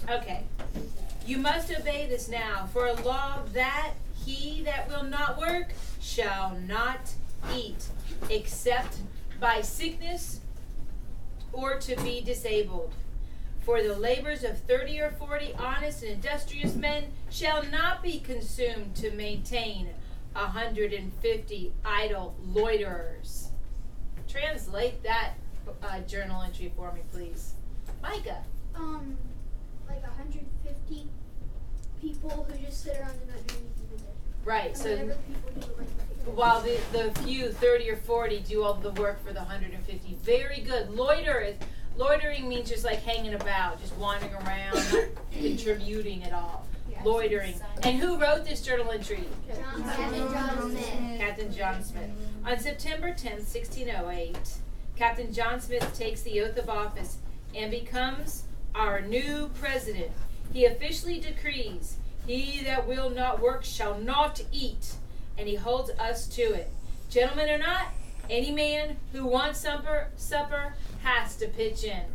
Okay. You must obey this now, for a law that he that will not work shall not eat, except by sickness or to be disabled. For the labors of 30 or 40 honest and industrious men shall not be consumed to maintain 150 idle loiterers. Translate that journal entry for me, please. Micah. Like 150 people who just sit around and not do anything with it. Right, And so whatever people do, like, while the few 30 or 40 do all the work for the 150. Very good. Loitering means just like hanging about, just wandering around, not contributing at all. Yeah, loitering. And who wrote this journal entry? Captain John Smith. Captain John Smith. On September 10th, 1608, Captain John Smith takes the oath of office and becomes our new president. He officially decrees, "He that will not work shall not eat," and he holds us to it. Gentlemen or not, any man who wants supper has to pitch in.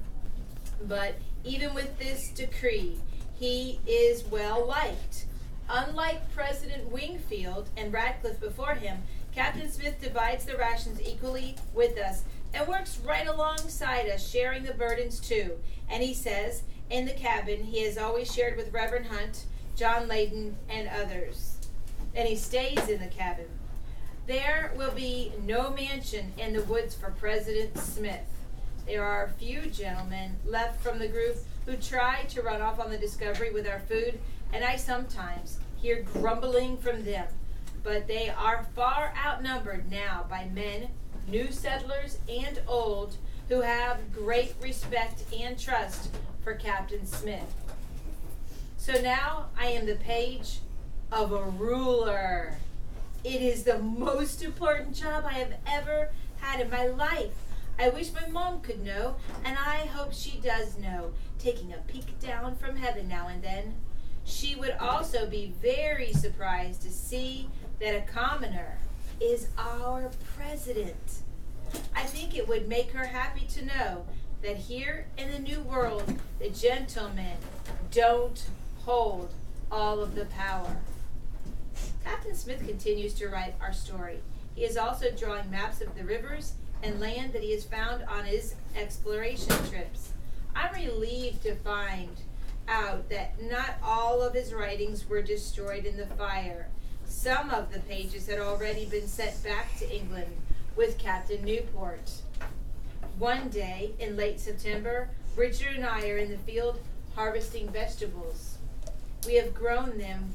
But even with this decree, he is well liked. Unlike President Wingfield and Radcliffe before him, Captain Smith divides the rations equally with us and works right alongside us, sharing the burdens too. And he says, in the cabin, he has always shared with Reverend Hunt, John Layden, and others. And he stays in the cabin. There will be no mansion in the woods for President Smith. There are a few gentlemen left from the group who try to run off on the Discovery with our food, and I sometimes hear grumbling from them. But they are far outnumbered now by men, new settlers and old, who have great respect and trust for Captain Smith. So now I am the page of a ruler. It is the most important job I have ever had in my life. I wish my mom could know, and I hope she does know, taking a peek down from heaven now and then. She would also be very surprised to see that a commoner is our president. I think it would make her happy to know that here in the New World, the gentlemen don't hold all of the power. Captain Smith continues to write our story. He is also drawing maps of the rivers and land that he has found on his exploration trips. I'm relieved to find out that not all of his writings were destroyed in the fire. Some of the pages had already been sent back to England with Captain Newport. One day in late September, Richard and I are in the field harvesting vegetables. We have grown them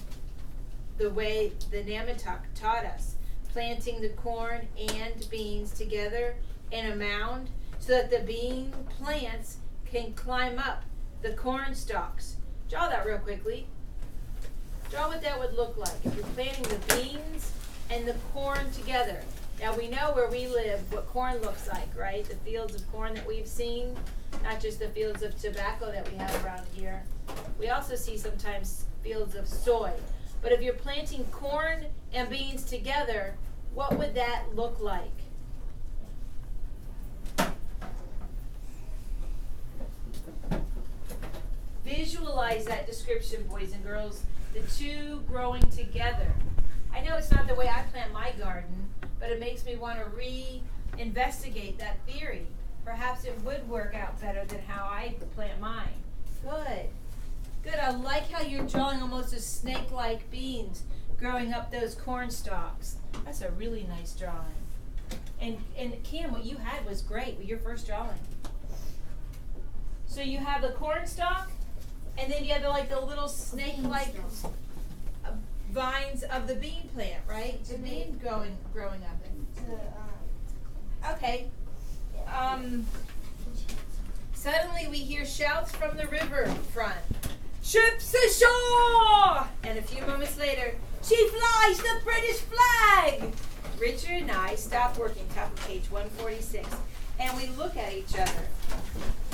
the way the Namatok taught us, planting the corn and beans together in a mound so that the bean plants can climb up the corn stalks. Draw that real quickly. Draw what that would look like if you're planting the beans and the corn together. Now we know where we live what corn looks like, right? The fields of corn that we've seen, not just the fields of tobacco that we have around here. We also see sometimes fields of soy. But if you're planting corn and beans together, what would that look like? Visualize that description, boys and girls. The two growing together. I know it's not the way I plant my garden, but it makes me want to re-investigate that theory. Perhaps it would work out better than how I plant mine. Good. Good. I like how you're drawing almost a snake-like beans growing up those corn stalks. That's a really nice drawing. And Cam, what you had was great with your first drawing. So you have the corn stalk, and then you have the little snake-like vines of the bean plant, right? The bean growing up. Okay. Suddenly we hear shouts from the river front. "Ships ashore!" And a few moments later, "She flies the British flag!" Richard and I stop working, top of page 146, and we look at each other.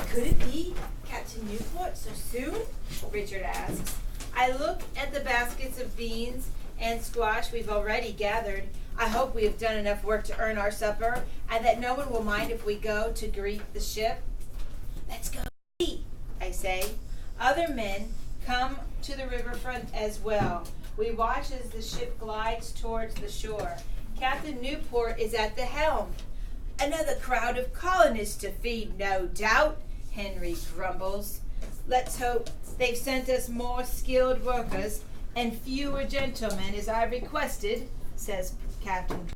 "Could it be Captain Newport so soon?" Richard asks. I look at the baskets of beans and squash we've already gathered. I hope we have done enough work to earn our supper, and that no one will mind if we go to greet the ship. "Let's go see," I say. Other men come to the riverfront as well. We watch as the ship glides towards the shore. Captain Newport is at the helm. Another crowd of colonists to feed, no doubt, Henry grumbles. Let's hope they've sent us more skilled workers and fewer gentlemen as I requested, says Captain